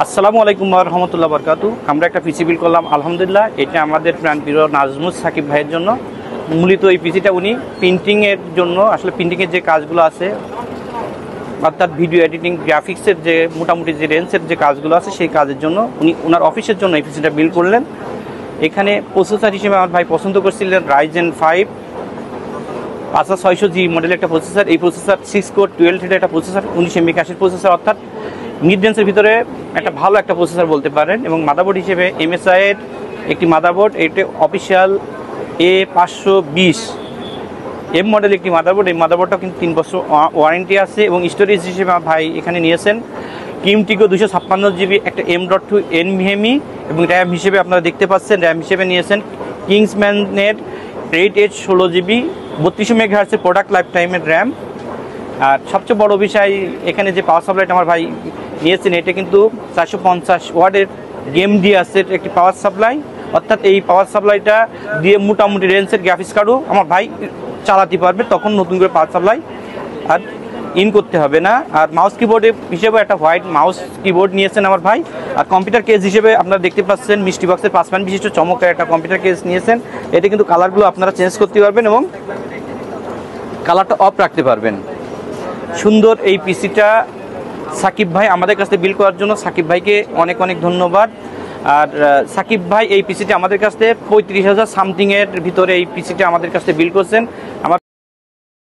আসসালামু আলাইকুম ওয়া রাহমাতুল্লাহি ওয়া বারাকাতুহু। আমরা একটা পিসি বিল করলাম, আলহামদুলিল্লাহ। এটা আমাদের প্রাণপ্রিয় নাজমুস সাকিব ভাইয়ের জন্য। মূলত এই পিসিটা উনি প্রিন্টিংয়ের জন্য, আসলে প্রিন্টিংয়ের যে কাজগুলো আছে, অর্থাৎ ভিডিও এডিটিং, গ্রাফিক্সের যে মোটামুটি যে রেঞ্জের যে কাজগুলো আছে, সেই কাজের জন্য উনি ওনার অফিসের জন্য এই পিসিটা বিল করলেন। এখানে প্রসেসর হিসেবে আমার ভাই পছন্দ করছিলেন Ryzen 5 5600G মডেলের একটা প্রসেসর। এই প্রসেসর 6 কোর 12 থ্রেডের একটা প্রসেসর, 19 MHz প্রসেসর, অর্থাৎ মিড রেঞ্জের ভিতরে একটা ভালো একটা প্রসেসর বলতে পারেন। এবং মাদারবোর্ড হিসেবে MSI এর একটি মাদারবোর্ড, এটা অফিসিয়াল A520 M মডেল একটি মাদারবোর্ড। এই মাদারবোর্ডটাও কিন্তু 3 বছর ওয়ারেন্টি আছে। এবং স্টোরেজ হিসেবে আমার ভাই এখানে নিয়েছেন কিমটিকো 256GB একটা M.2 NVMe, এবং র্যাম হিসেবে আপনারা দেখতে পাচ্ছেন, র্যাম হিসেবে নিয়েছেন কিংসম্যানের 8H 16GB 32 MHz product life টাইমের র্যাম। আর সবচেয়ে বড় বিষয়, এখানে যে পাওয়ার সাপ্লাইটা আমার ভাই নিয়েছেন, এটা কিন্তু 450 ওয়াটের গেম দিয়ে আসছে একটি পাওয়ার সাপ্লাই। অর্থাৎ এই পাওয়ার সাপ্লাইটা দিয়ে মোটামুটি রেঞ্জের গ্রাফিক্স কার্ডও আমার ভাই চালাতে পারবে, তখন নতুন করে পাওয়ার সাপ্লাই আর ইন করতে হবে না। আর মাউস কিবোর্ড হিসেবে একটা হোয়াইট মাউস কিবোর্ড নিয়েছেন আমার ভাই। আর কম্পিউটার কেস হিসেবে আপনারা দেখতে পাচ্ছেন মিষ্টি বক্সের 5 মান বিশিষ্ট চমৎকার একটা কম্পিউটার কেস নিয়েছেন। এতে কিন্তু কালারগুলো আপনারা চেঞ্জ করতে পারবেন এবং কালারটা অফ রাখতে পারবেন। সুন্দর এই পিসিটা সাকিব ভাই আমাদের কাছে বিল করার জন্য সাকিব ভাইকে অনেক অনেক ধন্যবাদ। আর সাকিব ভাই এই পিসিটা আমাদের কাছে 35,000 সামথিংয়ের ভিতরে এই পিসিটা আমাদের কাছে বিল করছেন। আমার